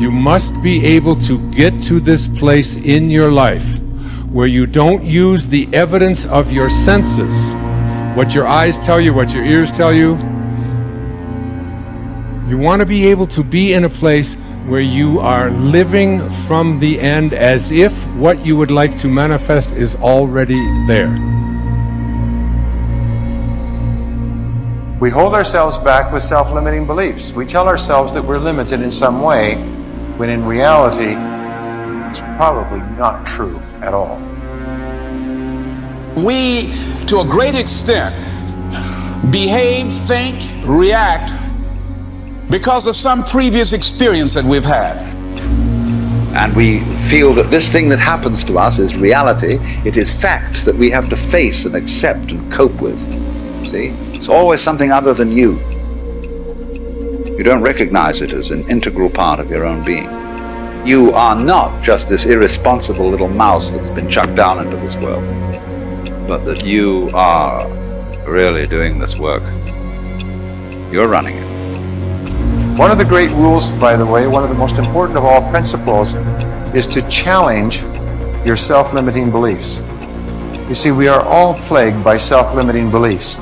You must be able to get to this place in your life where you don't use the evidence of your senses, what your eyes tell you, what your ears tell you. You want to be able to be in a place where you are living from the end as if what you would like to manifest is already there. We hold ourselves back with self-limiting beliefs. We tell ourselves that we're limited in some way, when in reality, it's probably not true at all. We, to a great extent, behave, think, react because of some previous experience that we've had. And we feel that this thing that happens to us is reality. It is facts that we have to face and accept and cope with. See? It's always something other than you. You don't recognize it as an integral part of your own being. You are not just this irresponsible little mouse that's been chucked down into this world, but that you are really doing this work. You're running it. One of the great rules, by the way, one of the most important of all principles, is to challenge your self-limiting beliefs. You see, we are all plagued by self-limiting beliefs.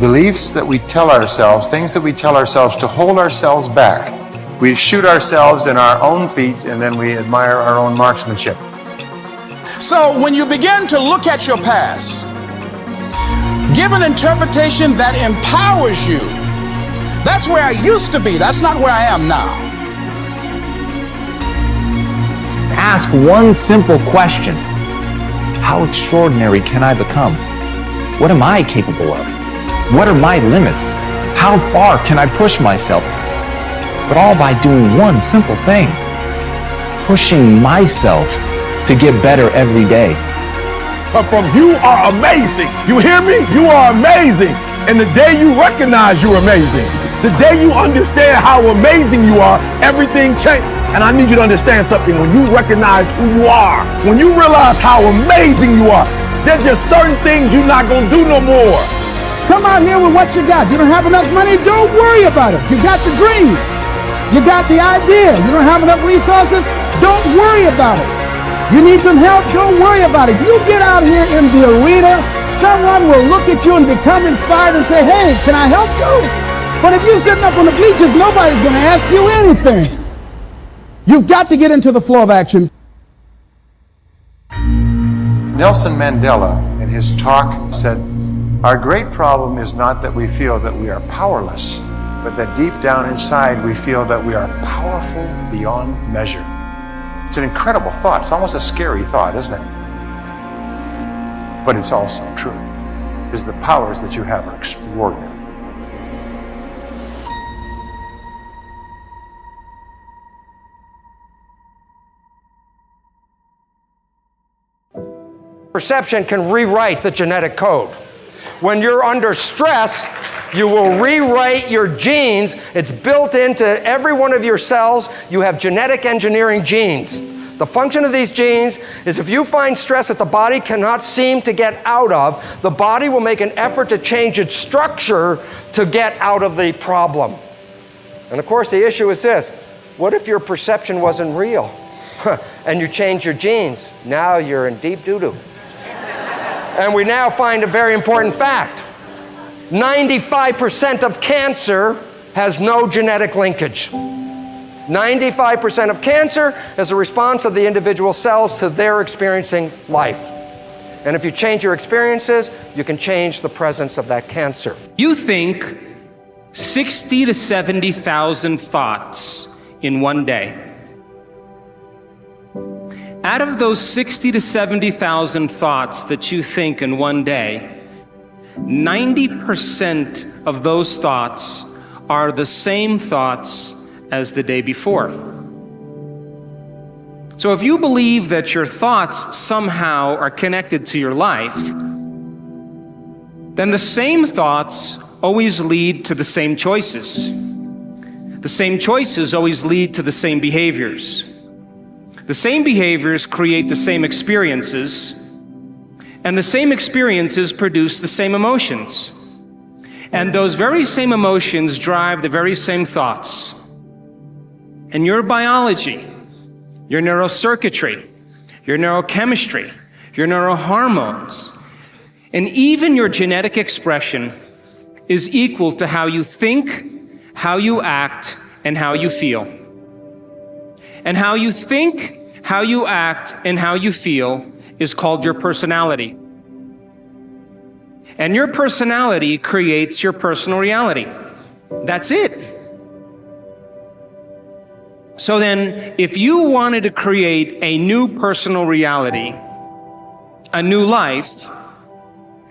Beliefs that we tell ourselves, things that we tell ourselves to hold ourselves back. We shoot ourselves in our own feet and then we admire our own marksmanship. So when you begin to look at your past, give an interpretation that empowers you. That's where I used to be. That's not where I am now. Ask one simple question. How extraordinary can I become? What am I capable of? What are my limits? How far can I push myself? But all by doing one simple thing. Pushing myself to get better every day. But from you are amazing. You hear me? You are amazing. And the day you recognize you're amazing, the day you understand how amazing you are, everything changes. And I need you to understand something. When you recognize who you are, when you realize how amazing you are, there's just certain things you're not going to do no more. Come out here with what you got. You don't have enough money? Don't worry about it. You got the dream. You got the idea. You don't have enough resources? Don't worry about it. You need some help? Don't worry about it. You get out here in the arena, someone will look at you and become inspired and say, hey, can I help you? But if you're sitting up on the bleachers, nobody's going to ask you anything. You've got to get into the flow of action. Nelson Mandela, in his talk, said, our great problem is not that we feel that we are powerless, but that deep down inside we feel that we are powerful beyond measure. It's an incredible thought. It's almost a scary thought, isn't it? But it's also true, because the powers that you have are extraordinary. Perception can rewrite the genetic code. When you're under stress, you will rewrite your genes. It's built into every one of your cells. You have genetic engineering genes. The function of these genes is if you find stress that the body cannot seem to get out of, the body will make an effort to change its structure to get out of the problem. And of course, the issue is this. What if your perception wasn't real? And you change your genes? Now you're in deep doo-doo. And we now find a very important fact. 95% of cancer has no genetic linkage. 95% of cancer is a response of the individual cells to their experiencing life. And if you change your experiences, you can change the presence of that cancer. You think 60 to 70,000 thoughts in one day. Out of those 60 to 70,000 thoughts that you think in one day, 90% of those thoughts are the same thoughts as the day before. So if you believe that your thoughts somehow are connected to your life, then the same thoughts always lead to the same choices. The same choices always lead to the same behaviors. The same behaviors create the same experiences, and the same experiences produce the same emotions. And those very same emotions drive the very same thoughts. and your biology, your neurocircuitry, your neurochemistry, your neurohormones, and even your genetic expression is equal to how you think, how you act, and how you feel. And how you think, how you act, and how you feel is called your personality. And your personality creates your personal reality. That's it. So then, if you wanted to create a new personal reality, a new life,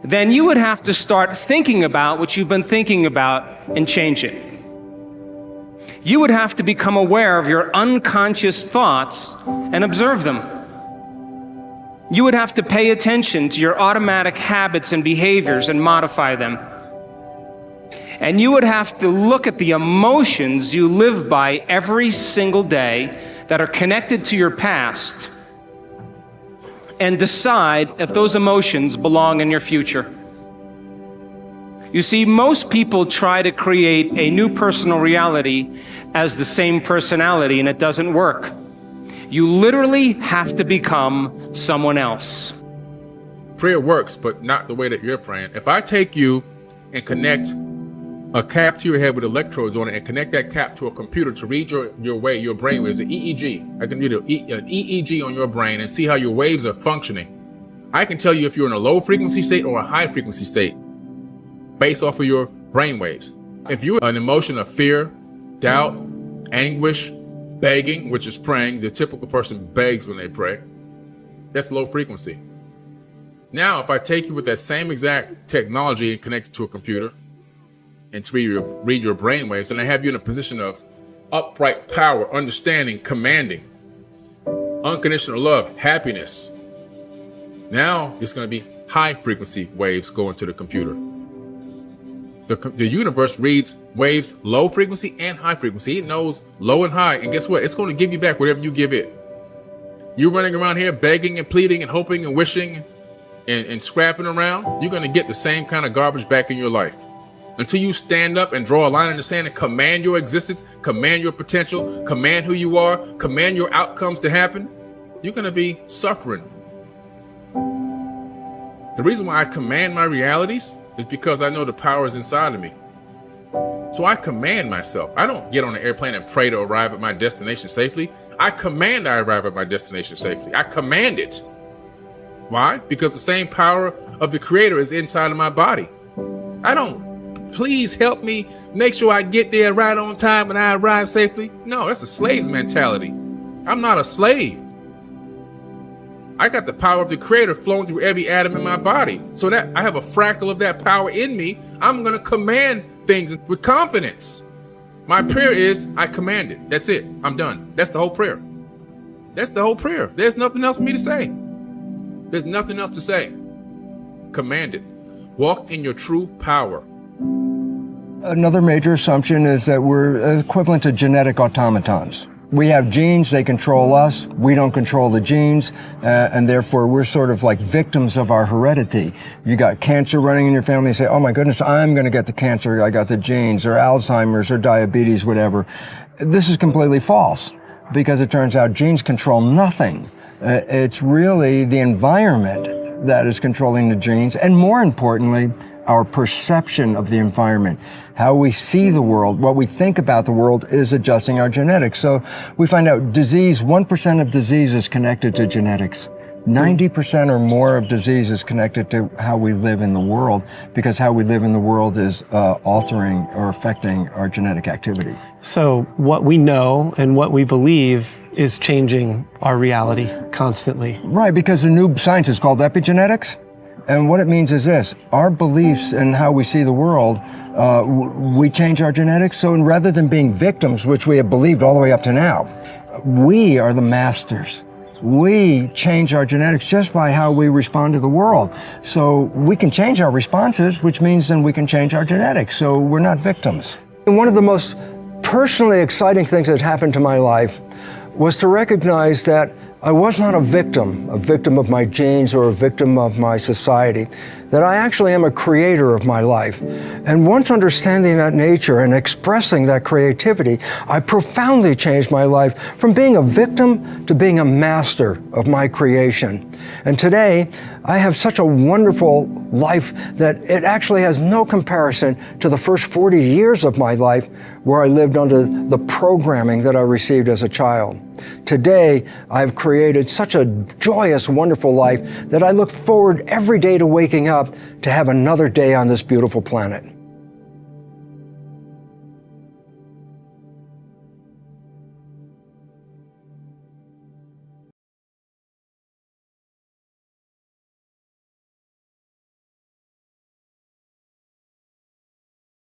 then you would have to start thinking about what you've been thinking about and change it. You would have to become aware of your unconscious thoughts and observe them. You would have to pay attention to your automatic habits and behaviors and modify them. And you would have to look at the emotions you live by every single day that are connected to your past and decide if those emotions belong in your future. You see, most people try to create a new personal reality as the same personality, and it doesn't work. You literally have to become someone else. Prayer works, but not the way that you're praying. If I take you and connect a cap to your head with electrodes on it and connect that cap to a computer to read your brainwaves, an EEG. I can read an EEG on your brain and see how your waves are functioning. I can tell you if you're in a low frequency state or a high frequency state based off of your brainwaves. If you're an emotion of fear, doubt, anguish, begging, which is praying, the typical person begs when they pray, that's low frequency. Now, if I take you with that same exact technology and connect it to a computer, and to read your brainwaves, and I have you in a position of upright power, understanding, commanding, unconditional love, happiness. Now it's going to be high frequency waves going to the computer. The universe reads waves low frequency and high frequency. It knows low and high, and guess what? It's going to give you back whatever you give it. You're running around here begging and pleading and hoping and wishing and scrapping around. You're going to get the same kind of garbage back in your life. Until you stand up and draw a line in the sand and command your existence, command your potential, command who you are, command your outcomes to happen, you're going to be suffering. The reason why I command my realities is because I know the power is inside of me. So I command myself. I don't get on an airplane and pray to arrive at my destination safely. I command I arrive at my destination safely. I command it. Why? Because the same power of the Creator is inside of my body. I don't, please help me make sure I get there right on time and I arrive safely. No, that's a slave's mentality. I'm not a slave. I got the power of the Creator flowing through every atom in my body. So that I have a fraction of that power in me. I'm going to command things with confidence. My prayer is, I command it. That's it. I'm done. That's the whole prayer. That's the whole prayer. There's nothing else for me to say. There's nothing else to say. Command it. Walk in your true power. Another major assumption is that we're equivalent to genetic automatons. We have genes, they control us, we don't control the genes, and therefore we're sort of like victims of our heredity. You got cancer running in your family, you say, oh my goodness, I'm going to get the cancer, I got the genes, or Alzheimer's, or diabetes, whatever. This is completely false, because it turns out genes control nothing. It's really the environment that is controlling the genes, and more importantly, our perception of the environment. How we see the world, what we think about the world is adjusting our genetics. So we find out disease, 1% of disease is connected to genetics. 90% or more of disease is connected to how we live in the world, because how we live in the world is altering or affecting our genetic activity. So what we know and what we believe is changing our reality constantly. Right, because the new science is called epigenetics. And what it means is this: our beliefs and how we see the world, we change our genetics. So rather than being victims, which we have believed all the way up to now, we are the masters. We change our genetics just by how we respond to the world. So we can change our responses, which means then we can change our genetics. So we're not victims. And one of the most personally exciting things that happened to my life was to recognize that I was not a victim of my genes or a victim of my society, that I actually am a creator of my life. And once understanding that nature and expressing that creativity, I profoundly changed my life from being a victim to being a master of my creation. And today, I have such a wonderful life that it actually has no comparison to the first 40 years of my life where I lived under the programming that I received as a child. Today, I've created such a joyous, wonderful life that I look forward every day to waking up to have another day on this beautiful planet.